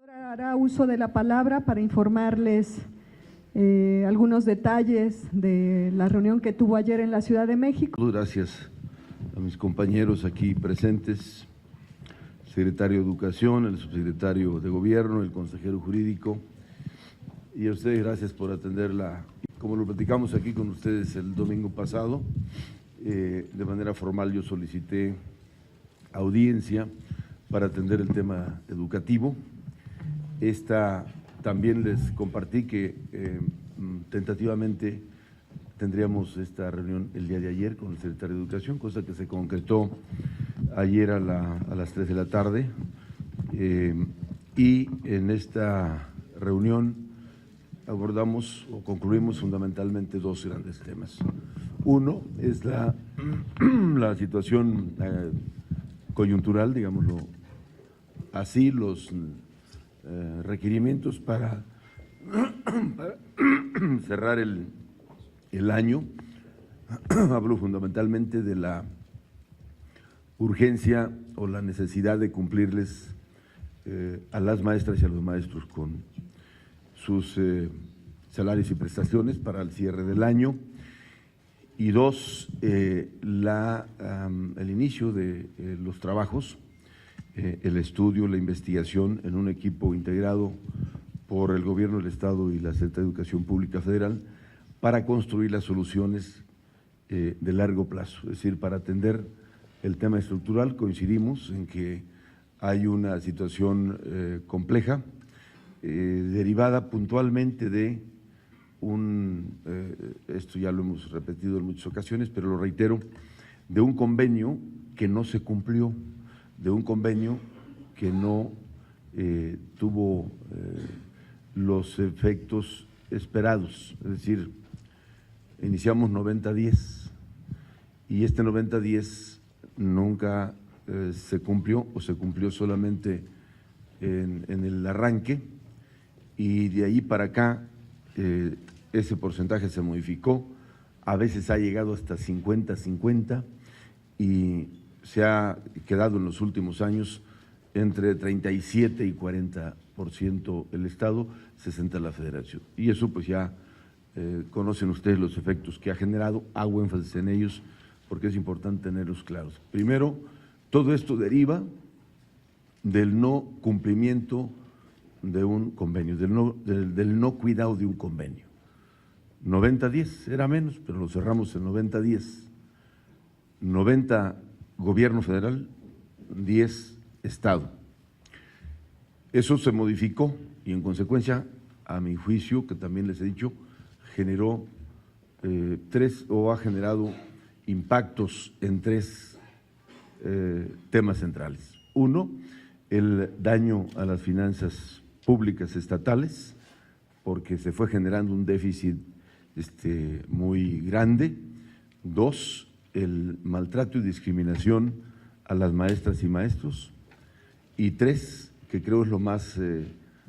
Ahora hará uso de la palabra para informarles algunos detalles de la reunión que tuvo ayer en la Ciudad de México. Gracias a mis compañeros aquí presentes, secretario de Educación, el subsecretario de Gobierno, el consejero jurídico, y a ustedes gracias por atenderla. Como lo platicamos aquí con ustedes el domingo pasado, de manera formal yo solicité audiencia para atender el tema educativo. También les compartí que tentativamente tendríamos esta reunión el día de ayer con el secretario de Educación, cosa que se concretó ayer a las 3 de la tarde. Y en esta reunión abordamos o concluimos fundamentalmente dos grandes temas. Uno es la situación coyuntural, digámoslo así, los requerimientos para cerrar el año. Hablo fundamentalmente de la urgencia o la necesidad de cumplirles a las maestras y a los maestros con sus salarios y prestaciones para el cierre del año. Y dos, el inicio de los trabajos, el estudio, la investigación en un equipo integrado por el Gobierno del Estado y la Secretaría de Educación Pública Federal para construir las soluciones de largo plazo, es decir, para atender el tema estructural. Coincidimos en que hay una situación compleja, derivada puntualmente de esto ya lo hemos repetido en muchas ocasiones, pero lo reitero, de un convenio que no se cumplió, de un convenio que no tuvo los efectos esperados, es decir, iniciamos 90-10 y este 90-10 nunca se cumplió o se cumplió solamente en el arranque, y de ahí para acá ese porcentaje se modificó, a veces ha llegado hasta 50-50 y se ha quedado en los últimos años entre 37 y 40% el Estado, 60% la Federación. Y eso pues ya conocen ustedes los efectos que ha generado, hago énfasis en ellos porque es importante tenerlos claros. Primero, todo esto deriva del no cumplimiento de un convenio, del no cuidado de un convenio. 90-10, era menos, pero lo cerramos en 90-10. 90 Gobierno Federal, 10 Estado. Eso se modificó y en consecuencia, a mi juicio, que también les he dicho, generó ha generado impactos en tres temas centrales. Uno, el daño a las finanzas públicas estatales, porque se fue generando un déficit muy grande. Dos, el maltrato y discriminación a las maestras y maestros. Y tres, que creo es lo más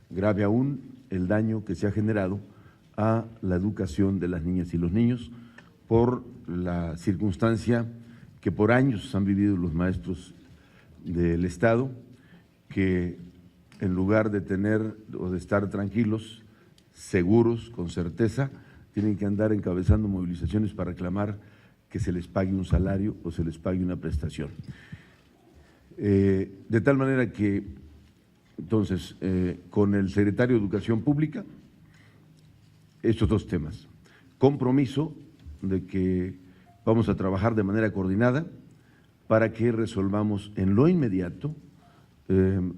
grave aún, el daño que se ha generado a la educación de las niñas y los niños por la circunstancia que por años han vivido los maestros del Estado, que en lugar de tener o de estar tranquilos, seguros, con certeza, tienen que andar encabezando movilizaciones para reclamar que se les pague un salario o se les pague una prestación. De tal manera que, entonces, con el secretario de Educación Pública, estos dos temas. Compromiso de que vamos a trabajar de manera coordinada para que resolvamos en lo inmediato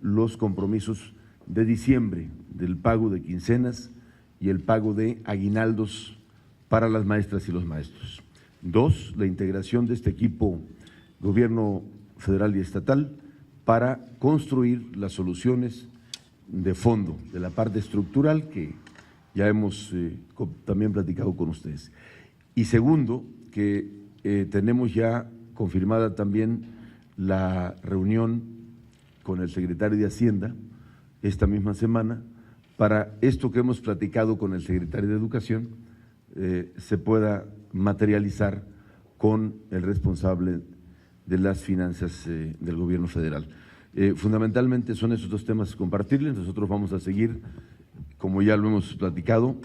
los compromisos de diciembre, del pago de quincenas y el pago de aguinaldos para las maestras y los maestros. Dos, la integración de este equipo Gobierno Federal y Estatal para construir las soluciones de fondo, de la parte estructural que ya hemos también platicado con ustedes. Y segundo, que tenemos ya confirmada también la reunión con el secretario de Hacienda esta misma semana para esto que hemos platicado con el secretario de Educación se pueda materializar con el responsable de las finanzas del Gobierno Federal. Fundamentalmente son esos dos temas compartirles. Nosotros vamos a seguir, como ya lo hemos platicado,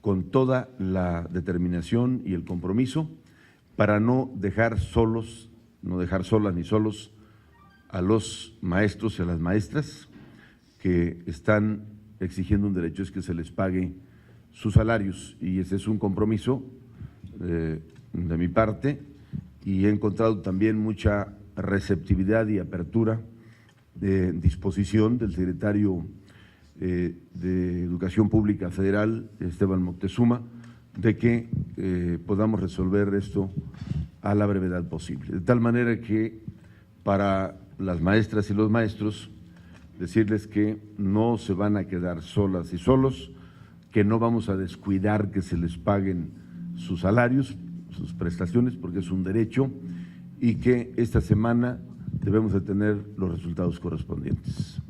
con toda la determinación y el compromiso para no dejar solas ni solos a los maestros y a las maestras que están exigiendo un derecho, es que se les pague sus salarios, y ese es un compromiso de mi parte, y he encontrado también mucha receptividad y apertura de disposición del secretario de Educación Pública Federal, Esteban Moctezuma, de que podamos resolver esto a la brevedad posible. De tal manera que para las maestras y los maestros, decirles que no se van a quedar solas y solos, que no vamos a descuidar que se les paguen sus salarios, sus prestaciones, porque es un derecho, y que esta semana debemos de tener los resultados correspondientes.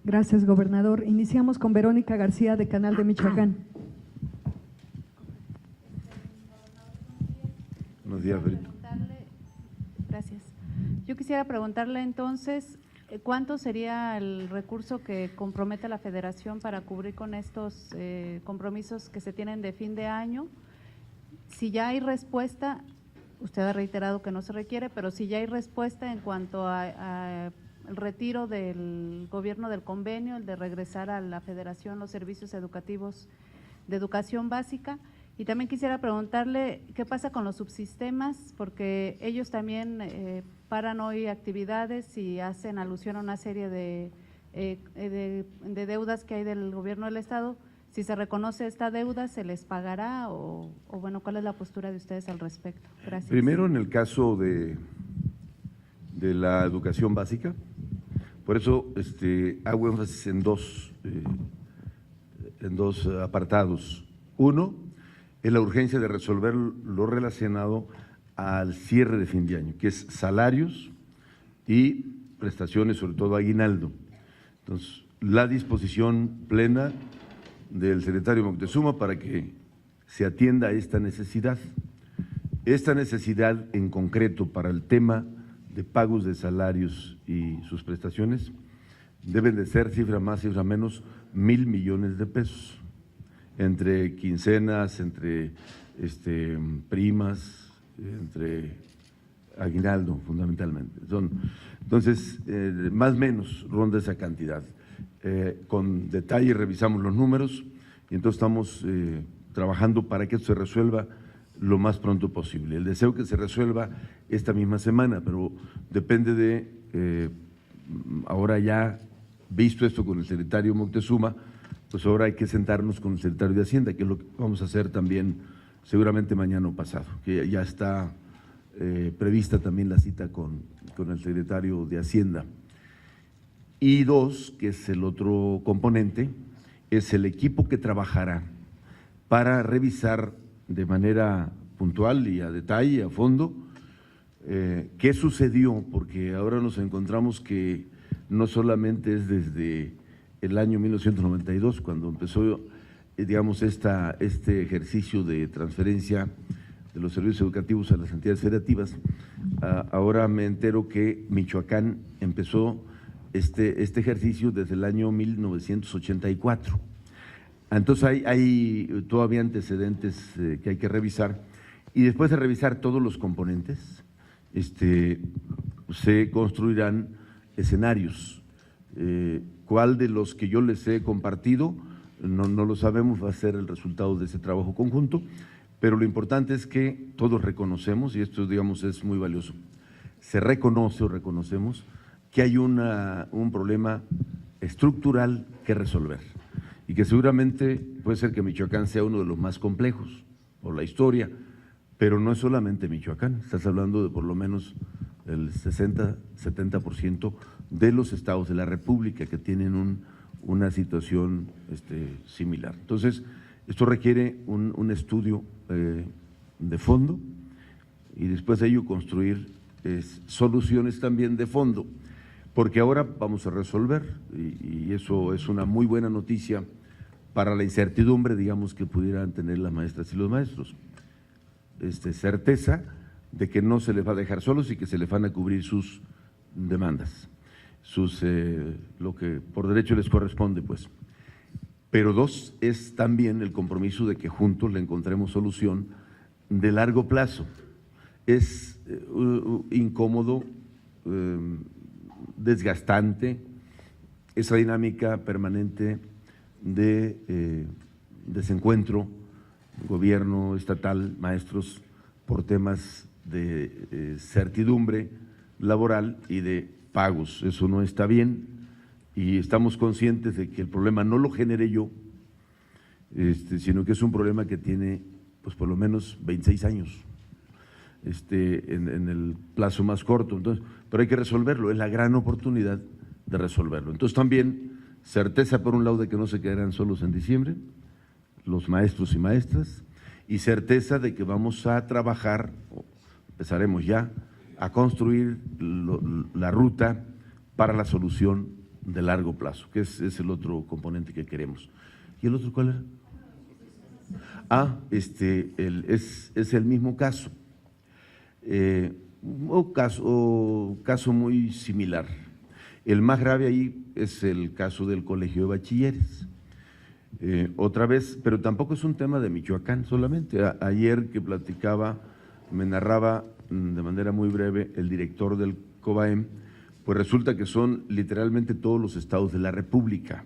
Gracias, gobernador. Iniciamos con Verónica García, de Canal de Michoacán. Buenos días, Verito. Gracias. Yo quisiera preguntarle entonces, ¿cuánto sería el recurso que compromete la Federación para cubrir con estos compromisos que se tienen de fin de año? Si ya hay respuesta, usted ha reiterado que no se requiere, pero si ya hay respuesta en cuanto a el retiro del gobierno del convenio, el de regresar a la Federación los servicios educativos de educación básica. Y también quisiera preguntarle qué pasa con los subsistemas, porque ellos también paran hoy actividades y hacen alusión a una serie de deudas que hay del gobierno del Estado. Si se reconoce esta deuda, ¿se les pagará o bueno, cuál es la postura de ustedes al respecto? Gracias. Primero, en el caso de la educación básica, por eso hago énfasis en dos apartados. Uno, es la urgencia de resolver lo relacionado al cierre de fin de año, que es salarios y prestaciones, sobre todo aguinaldo. Entonces, la disposición plena del secretario Moctezuma para que se atienda a esta necesidad. Esta necesidad en concreto para el tema de pagos de salarios y sus prestaciones deben de ser, cifra más, cifra menos, 1,000 millones de pesos, entre quincenas, entre primas, entre aguinaldo fundamentalmente. Entonces, más o menos ronda esa cantidad. Con detalle revisamos los números y entonces estamos trabajando para que esto se resuelva lo más pronto posible. El deseo que se resuelva esta misma semana, pero depende de, ahora ya visto esto con el secretario Moctezuma, pues ahora hay que sentarnos con el secretario de Hacienda, que es lo que vamos a hacer también seguramente mañana o pasado, que ya está prevista también la cita con el secretario de Hacienda. Y dos, que es el otro componente, es el equipo que trabajará para revisar de manera puntual y a detalle, a fondo, qué sucedió, porque ahora nos encontramos que no solamente es desde el año 1992, cuando empezó, digamos, este ejercicio de transferencia de los servicios educativos a las entidades federativas. Ahora me entero que Michoacán empezó este ejercicio desde el año 1984. Entonces hay todavía antecedentes que hay que revisar, y después de revisar todos los componentes, se construirán escenarios. ¿Cuál de los que yo les he compartido? No lo sabemos, va a ser el resultado de ese trabajo conjunto, pero lo importante es que todos reconocemos, y esto, digamos, es muy valioso, se reconoce o reconocemos que hay un problema estructural que resolver, y que seguramente puede ser que Michoacán sea uno de los más complejos por la historia, pero no es solamente Michoacán, estás hablando de por lo menos el 60-70% de los estados de la República que tienen una situación similar. Entonces, esto requiere un estudio de fondo y después de ello construir soluciones también de fondo, porque ahora vamos a resolver, y eso es una muy buena noticia para la incertidumbre, digamos, que pudieran tener las maestras y los maestros. Certeza de que no se les va a dejar solos y que se les van a cubrir sus demandas. lo que por derecho les corresponde, pues. Pero dos, es también el compromiso de que juntos le encontremos solución de largo plazo. Es incómodo, desgastante, esa dinámica permanente de desencuentro, gobierno estatal, maestros, por temas de certidumbre laboral y de pagos. Eso no está bien y estamos conscientes de que el problema no lo generé yo, sino que es un problema que tiene pues por lo menos 26 años en el plazo más corto. Entonces, pero hay que resolverlo, es la gran oportunidad de resolverlo. Entonces también certeza por un lado de que no se quedarán solos en diciembre los maestros y maestras, y certeza de que vamos a trabajar, empezaremos ya, a construir la ruta para la solución de largo plazo, que es el otro componente que queremos. ¿Y el otro cuál era? Es el mismo caso, caso muy similar. El más grave ahí es el caso del Colegio de Bachilleres. Otra vez, pero tampoco es un tema de Michoacán solamente. Ayer que platicaba, me narraba de manera muy breve el director del COBAEM, pues resulta que son literalmente todos los estados de la República.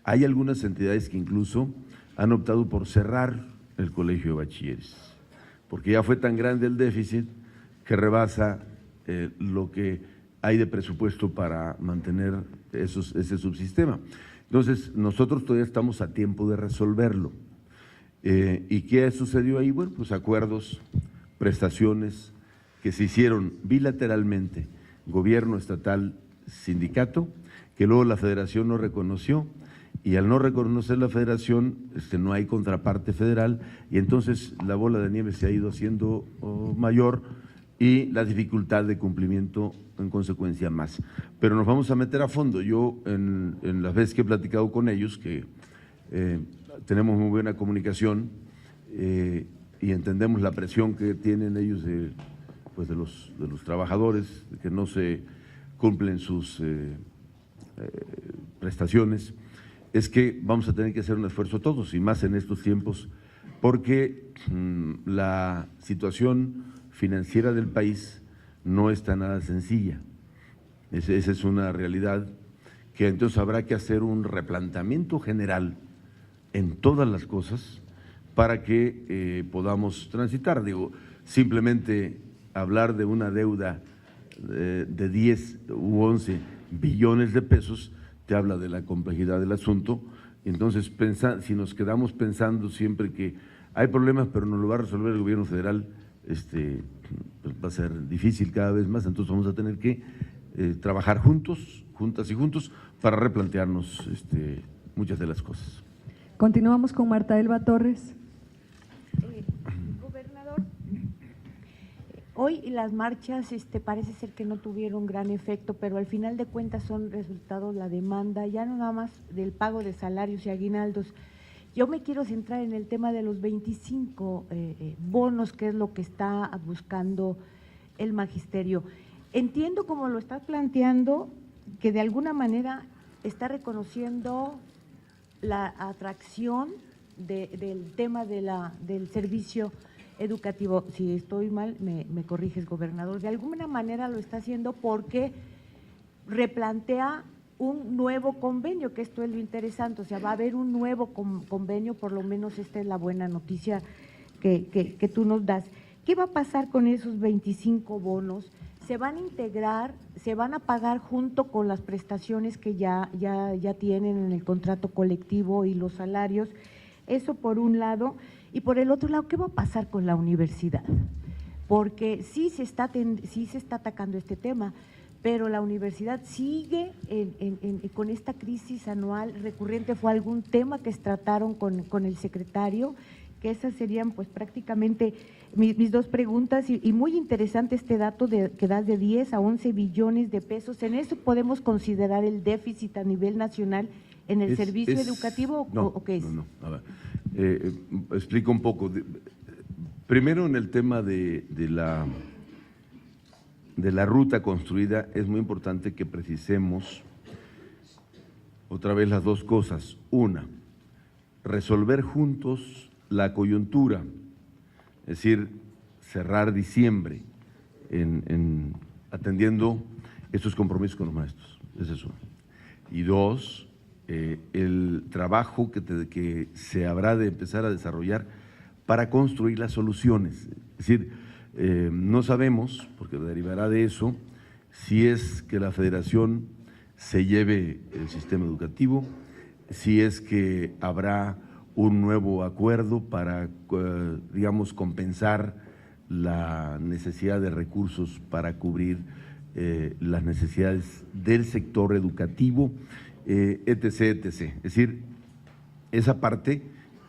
Hay algunas entidades que incluso han optado por cerrar el Colegio de Bachilleres, porque ya fue tan grande el déficit que rebasa lo que hay de presupuesto para mantener ese subsistema. Entonces, nosotros todavía estamos a tiempo de resolverlo. ¿Y qué sucedió ahí? Bueno, pues acuerdos, prestaciones que se hicieron bilateralmente, gobierno estatal, sindicato, que luego la federación no reconoció, y al no reconocer la federación, no hay contraparte federal, y entonces la bola de nieve se ha ido haciendo mayor y la dificultad de cumplimiento en consecuencia más. Pero nos vamos a meter a fondo. Yo en las veces que he platicado con ellos, que tenemos muy buena comunicación y entendemos la presión que tienen ellos de los trabajadores, de que no se cumplen sus prestaciones, es que vamos a tener que hacer un esfuerzo todos, y más en estos tiempos, porque la situación financiera del país no está nada sencilla. Esa es una realidad que entonces habrá que hacer un replanteamiento general en todas las cosas para que podamos transitar. Digo, simplemente hablar de una deuda de 10 u 11 billones de pesos te habla de la complejidad del asunto. Entonces, si nos quedamos pensando siempre que hay problemas pero no lo va a resolver el gobierno federal, pues va a ser difícil cada vez más. Entonces vamos a tener que trabajar juntos, juntas y juntos, para replantearnos muchas de las cosas. Continuamos con Marta Elba Torres. Gobernador, hoy las marchas parece ser que no tuvieron gran efecto, pero al final de cuentas son resultado la demanda, ya no nada más del pago de salarios y aguinaldos. Yo me quiero centrar en el tema de los 25 bonos, que es lo que está buscando el magisterio. Entiendo, como lo estás planteando, que de alguna manera está reconociendo la atracción del tema del servicio educativo. Si estoy mal, me corriges, gobernador. De alguna manera lo está haciendo porque replantea un nuevo convenio, que esto es lo interesante, o sea, va a haber un nuevo convenio, por lo menos esta es la buena noticia que tú nos das. ¿Qué va a pasar con esos 25 bonos? ¿Se van a integrar, se van a pagar junto con las prestaciones que ya tienen en el contrato colectivo y los salarios? Eso por un lado. Y por el otro lado, ¿qué va a pasar con la universidad? Porque sí se está atacando este tema, pero la universidad sigue con esta crisis anual recurrente. Fue algún tema que trataron con el secretario, que esas serían pues prácticamente mis dos preguntas, y muy interesante este dato que das de 10 a 11 billones de pesos. ¿En eso podemos considerar el déficit a nivel nacional en el servicio educativo o qué es? No, a ver, explico un poco. Primero, en el tema de de la ruta construida, es muy importante que precisemos otra vez las dos cosas. Una, resolver juntos la coyuntura, es decir, cerrar diciembre atendiendo estos compromisos con los maestros. Ese es uno. Y dos, el trabajo que se habrá de empezar a desarrollar para construir las soluciones. Es decir, no sabemos, porque derivará de eso, si es que la federación se lleve el sistema educativo, si es que habrá un nuevo acuerdo para, digamos, compensar la necesidad de recursos para cubrir las necesidades del sector educativo, etc., etc. Es decir, esa parte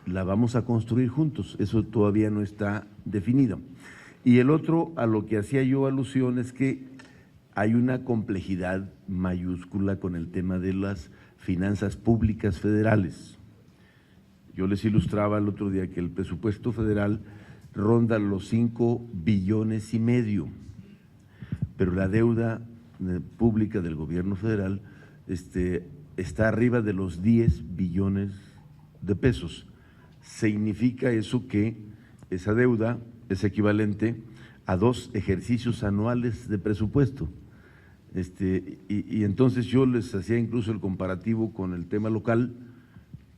la vamos a construir juntos, eso todavía no está definido. Y el otro, a lo que hacía yo alusión, es que hay una complejidad mayúscula con el tema de las finanzas públicas federales. Yo les ilustraba el otro día que el presupuesto federal ronda los 5,5 billones, pero la deuda pública del gobierno federal está arriba de los 10 billones de pesos. Significa eso que esa deuda es equivalente a 2 ejercicios anuales de presupuesto. Y entonces yo les hacía incluso el comparativo con el tema local,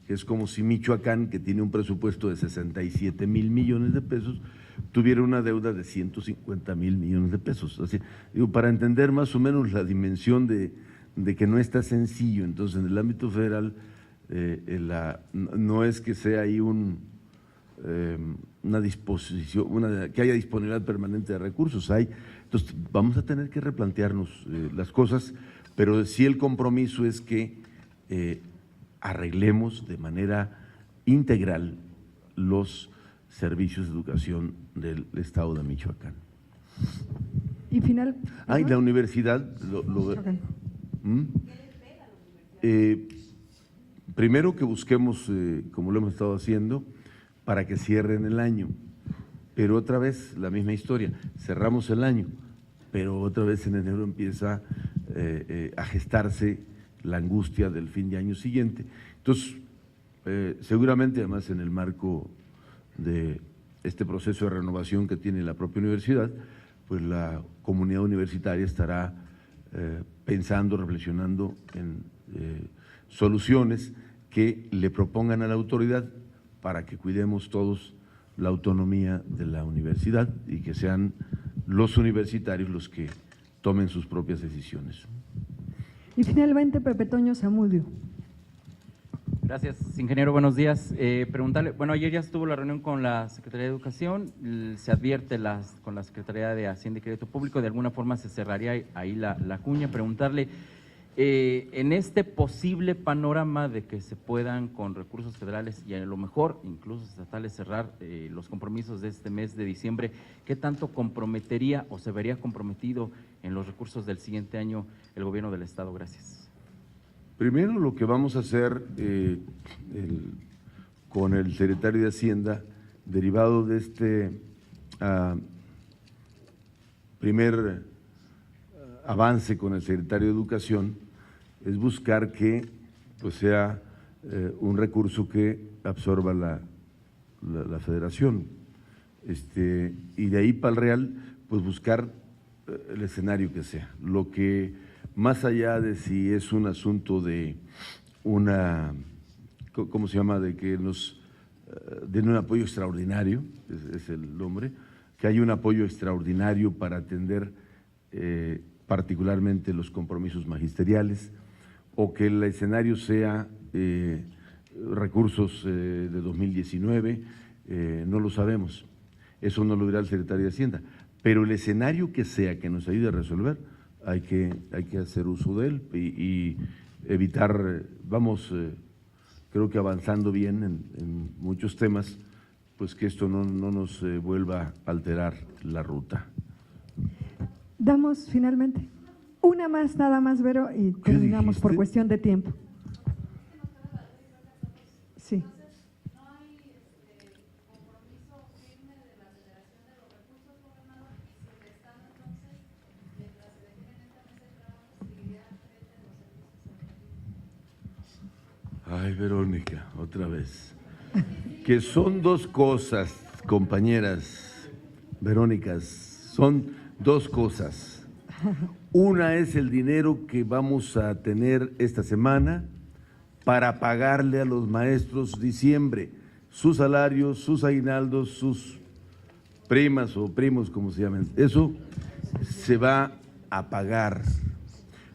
que es como si Michoacán, que tiene un presupuesto de 67,000 millones de pesos, tuviera una deuda de 150,000 millones de pesos. Así, digo, para entender más o menos la dimensión de que no está sencillo. Entonces, en el ámbito federal, no es que sea ahí una disposición, que haya disponibilidad permanente de recursos. Entonces, vamos a tener que replantearnos las cosas, pero sí el compromiso es que arreglemos de manera integral los servicios de educación del Estado de Michoacán. Y final. Y la universidad. Primero que busquemos, como lo hemos estado haciendo, para que cierren el año, pero otra vez la misma historia, cerramos el año, pero otra vez en enero empieza a gestarse la angustia del fin de año siguiente. Entonces, seguramente además en el marco de este proceso de renovación que tiene la propia universidad, pues la comunidad universitaria estará pensando, reflexionando en soluciones que le propongan a la autoridad para que cuidemos todos la autonomía de la universidad y que sean los universitarios los que tomen sus propias decisiones. Y finalmente, Pepe Toño Zamudio. Gracias, ingeniero, buenos días. Preguntarle, bueno, ayer ya estuvo la reunión con la Secretaría de Educación, se advierte con la Secretaría de Hacienda y Crédito Público, de alguna forma se cerraría ahí la cuña. Preguntarle, en este posible panorama de que se puedan con recursos federales y a lo mejor incluso estatales cerrar los compromisos de este mes de diciembre, ¿qué tanto comprometería o se vería comprometido en los recursos del siguiente año el gobierno del Estado? Gracias. Primero, lo que vamos a hacer con el secretario de Hacienda, derivado de este primer avance con el secretario de Educación, es buscar que pues, sea un recurso que absorba la federación. Y de ahí para el Real, pues buscar el escenario que sea. Lo que más allá de si es un asunto de ¿cómo se llama?, de que nos den un apoyo extraordinario, es el nombre, que haya un apoyo extraordinario para atender particularmente los compromisos magisteriales, o que el escenario sea recursos de 2019, no lo sabemos, eso no lo dirá el secretario de Hacienda, pero el escenario que sea que nos ayude a resolver, hay que hacer uso de él y evitar, creo que avanzando bien en muchos temas, pues que esto no nos vuelva a alterar la ruta. Damos finalmente una más, nada más, Vero, y terminamos por cuestión de tiempo. Sí. Ay, Verónica, otra vez. Que son dos cosas, compañeras Verónicas, son dos cosas. Una es el dinero que vamos a tener esta semana para pagarle a los maestros diciembre, sus salarios, sus aguinaldos, sus primas o primos, como se llamen. Eso se va a pagar.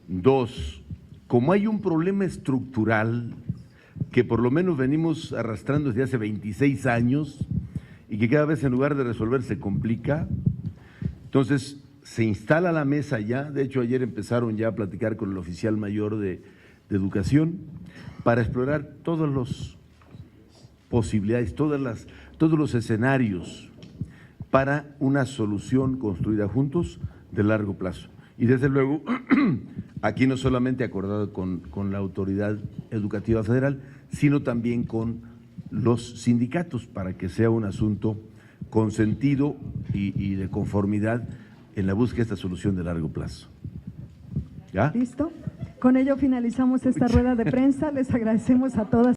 Dos, como hay un problema estructural que por lo menos venimos arrastrando desde hace 26 años y que cada vez en lugar de resolver se complica, entonces se instala la mesa ya. De hecho, ayer empezaron ya a platicar con el oficial mayor de Educación para explorar todas las posibilidades, todos los escenarios para una solución construida juntos de largo plazo. Y desde luego, aquí no solamente acordado con la Autoridad Educativa Federal, sino también con los sindicatos, para que sea un asunto consentido y de conformidad en la búsqueda de esta solución de largo plazo. ¿Ya? ¿Listo? Con ello finalizamos esta rueda de prensa. Les agradecemos a todas.